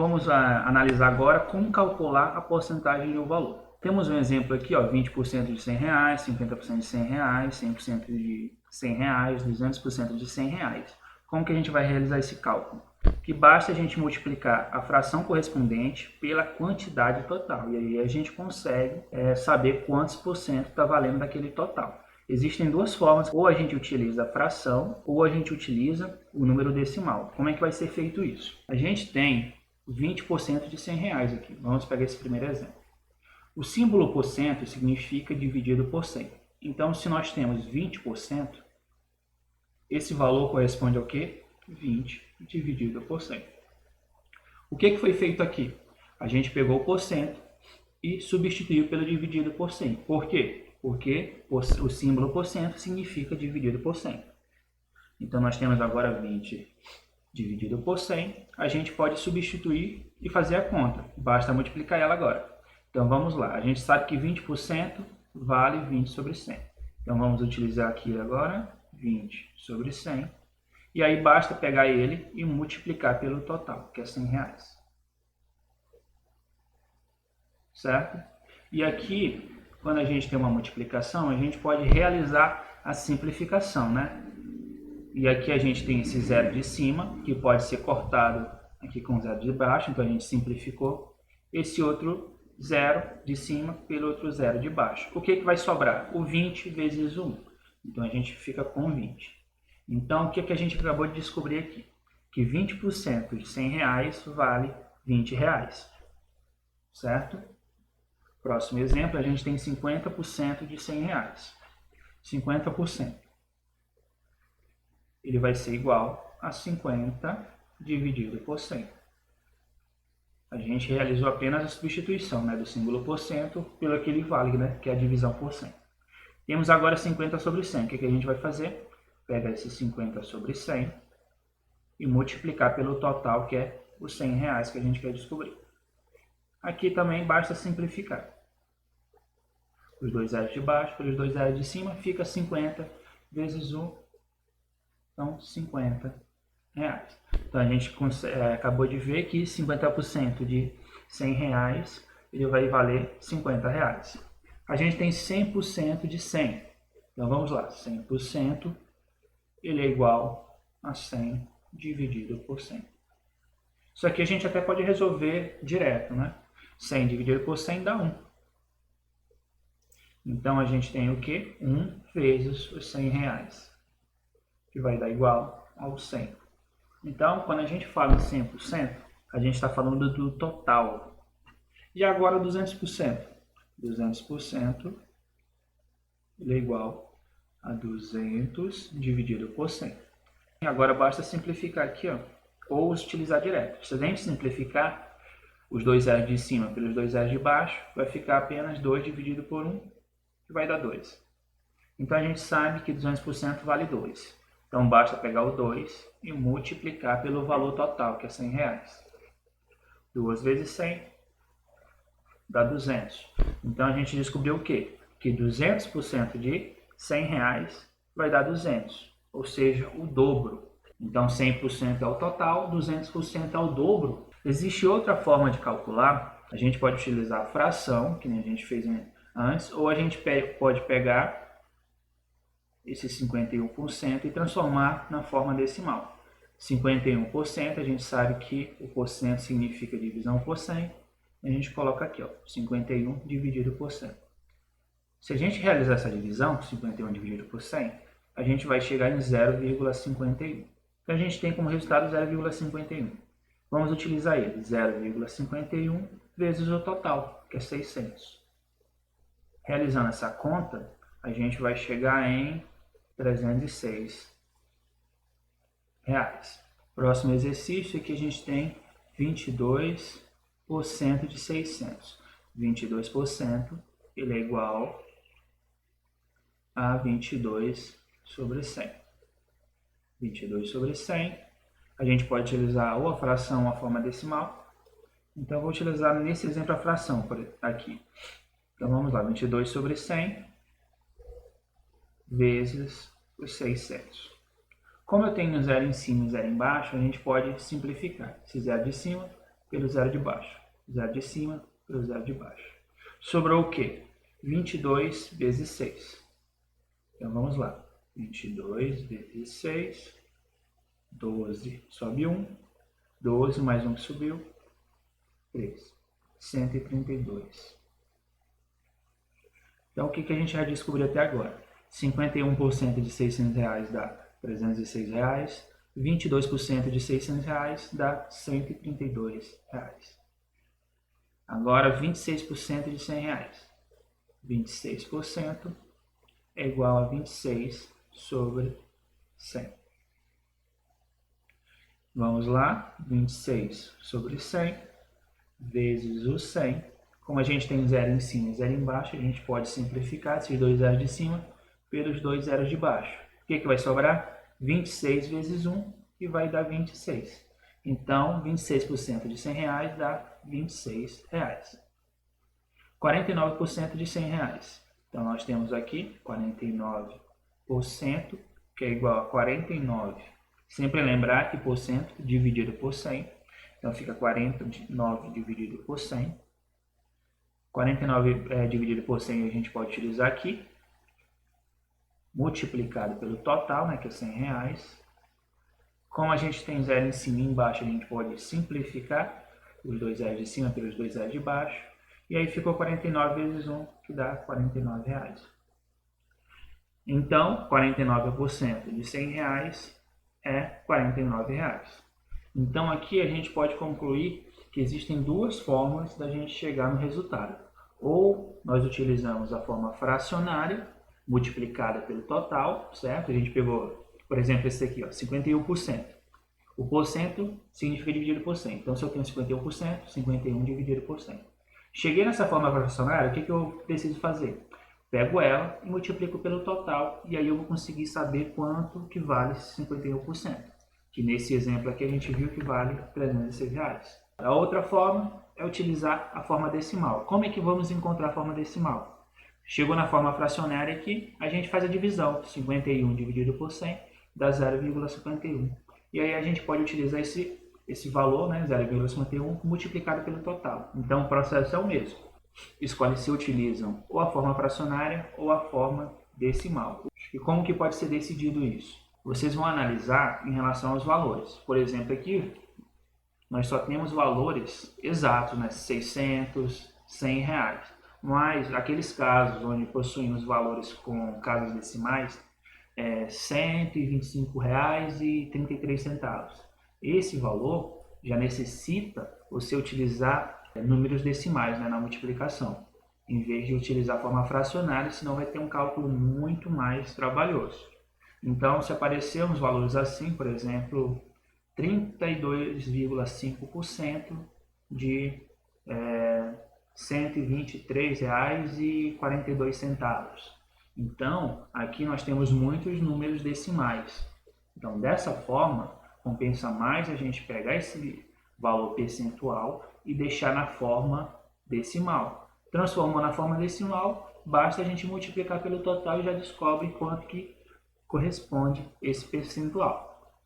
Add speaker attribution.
Speaker 1: Vamos analisar agora como calcular a porcentagem do valor. Temos um exemplo aqui, ó, 20% de R$100, 50% de R$100, 100% de R$100, 200% de R$100. Como que a gente vai realizar esse cálculo? Que basta a gente multiplicar a fração correspondente pela quantidade total. E aí a gente consegue saber quantos por cento está valendo daquele total. Existem duas formas, ou a gente utiliza a fração, ou a gente utiliza o número decimal. Como é que vai ser feito isso? A gente tem 20% de R$100 aqui. Vamos pegar esse primeiro exemplo. O símbolo por cento significa dividido por 100. Então, se nós temos 20%, esse valor corresponde ao quê? 20 dividido por 100. O que foi feito aqui? A gente pegou o porcento e substituiu pelo dividido por 100. Por quê? Porque o símbolo por cento significa dividido por 100. Então, nós temos agora 20 dividido por 100. A gente pode substituir e fazer a conta. Basta multiplicar ela agora. Então, vamos lá. A gente sabe que 20% vale 20 sobre 100. Então, vamos utilizar aqui agora 20 sobre 100. E aí, basta pegar ele e multiplicar pelo total, que é R$100. Certo? E aqui, quando a gente tem uma multiplicação, a gente pode realizar a simplificação, né? E aqui a gente tem esse zero de cima, que pode ser cortado aqui com o zero de baixo, então a gente simplificou. Esse outro zero de cima pelo outro zero de baixo. O que vai sobrar? O 20 vezes o 1. Então a gente fica com 20. Então o que a gente acabou de descobrir aqui? Que 20% de R$100 vale R$20. Certo? Próximo exemplo, a gente tem 50% de R$100. 50%. Ele vai ser igual a 50 dividido por 100. A gente realizou apenas a substituição, né, do símbolo por cento pelo que ele vale, né, que é a divisão por 100. Temos agora 50 sobre 100. O que a gente vai fazer? Pega esse 50 sobre 100 e multiplicar pelo total, que é os R$100 que a gente quer descobrir. Aqui também basta simplificar. Os dois zeros de baixo pelos dois zeros de cima fica 50 vezes 1. Então, R$50. Então, a gente acabou de ver que 50% de R$100 ele vai valer R$50. A gente tem 100% de 100. Então, vamos lá. 100% ele é igual a 100 dividido por 100. Isso aqui a gente até pode resolver direto, né? 100 dividido por 100 dá 1. Então, a gente tem o quê? 1 vezes os R$100, que vai dar igual ao 100. Então, quando a gente fala em 100%, a gente está falando do total. E agora 200%. 200% ele é igual a 200 dividido por 100. E agora basta simplificar aqui, ó, ou utilizar direto. Se a gente simplificar os dois zeros de cima pelos dois zeros de baixo, vai ficar apenas 2 dividido por 1, que vai dar 2. Então, a gente sabe que 200% vale 2. Então, basta pegar o 2 e multiplicar pelo valor total, que é R$100. 2 vezes 100 dá 200. Então, a gente descobriu o quê? Que 200% de R$100 vai dar 200, ou seja, o dobro. Então, 100% é o total, 200% é o dobro. Existe outra forma de calcular. A gente pode utilizar a fração, que nem a gente fez antes, ou a gente pode pegar esse 51% e transformar na forma decimal. 51%, a gente sabe que o porcento significa divisão por 100. A gente coloca aqui, ó, 51 dividido por 100. Se a gente realizar essa divisão, 51 dividido por 100, a gente vai chegar em 0,51. Então, a gente tem como resultado 0,51. Vamos utilizar ele, 0,51 vezes o total, que é 600. Realizando essa conta, a gente vai chegar em R$306. Próximo exercício aqui a gente tem 22% de 600. 22% ele é igual a 22 sobre 100. 22 sobre 100. A gente pode utilizar ou a fração ou a forma decimal. Então, eu vou utilizar nesse exemplo a fração aqui. Então, vamos lá. 22 sobre 100 vezes os 600. Como eu tenho 0 em cima e 0 embaixo, a gente pode simplificar. Esse 0 de cima pelo zero de baixo. Zero de cima pelo zero de baixo. Sobrou o quê? 22 vezes 6. Então vamos lá. 22 vezes 6. 12 sobe 1. 12 mais 1 que subiu. 3. 132. Então o que a gente já descobriu até agora? 51% de 600 reais dá 306 reais. 22% de 600 reais dá 132 reais. Agora 26% de 100 reais. 26% é igual a 26 sobre 100. Vamos lá, 26 sobre 100 vezes o 100. Como a gente tem zero em cima e zero embaixo, a gente pode simplificar esses dois zeros de cima pelos dois zeros de baixo. O que vai sobrar? 26 vezes 1, que vai dar 26. Então, 26% de 100 reais dá 26 reais. 49% de 100 reais. Então, nós temos aqui 49%, que é igual a 49. Sempre lembrar que por cento dividido por 100. Então, fica 49 dividido por 100. 49 dividido por 100 a gente pode utilizar aqui. Multiplicado pelo total, né, que é 100 reais. Como a gente tem zero em cima e embaixo, a gente pode simplificar os dois zeros de cima pelos dois zeros de baixo. E aí ficou 49 vezes 1, que dá 49 reais. Então, 49% de 100 reais é 49 reais. Então, aqui a gente pode concluir que existem duas formas da gente chegar no resultado. Ou nós utilizamos a forma fracionária, multiplicada pelo total, certo? A gente pegou, por exemplo, esse aqui, ó, 51%. O porcento significa dividido por 100. Então, se eu tenho 51%, 51 dividido por 100. Cheguei nessa forma fracionária, o que eu preciso fazer? Pego ela e multiplico pelo total, e aí eu vou conseguir saber quanto que vale esse 51%. Que nesse exemplo aqui a gente viu que vale 306 reais. A outra forma é utilizar a forma decimal. Como é que vamos encontrar a forma decimal? Chegou na forma fracionária aqui, a gente faz a divisão. 51 dividido por 100 dá 0,51. E aí a gente pode utilizar esse valor, né, 0,51, multiplicado pelo total. Então o processo é o mesmo. Escolhe se utilizam ou a forma fracionária ou a forma decimal. E como que pode ser decidido isso? Vocês vão analisar em relação aos valores. Por exemplo, aqui nós só temos valores exatos, né? 600, 100 reais. Mas aqueles casos onde possuímos valores com casas decimais, R$ 125,33. Esse valor já necessita você utilizar números decimais, né, na multiplicação, em vez de utilizar a forma fracionária, senão vai ter um cálculo muito mais trabalhoso. Então, se aparecer uns valores assim, por exemplo, 32,5% de R$ 123,42. Então, aqui nós temos muitos números decimais. Então, dessa forma, compensa mais a gente pegar esse valor percentual e deixar na forma decimal. Transformando na forma decimal, basta a gente multiplicar pelo total e já descobre quanto que corresponde esse percentual.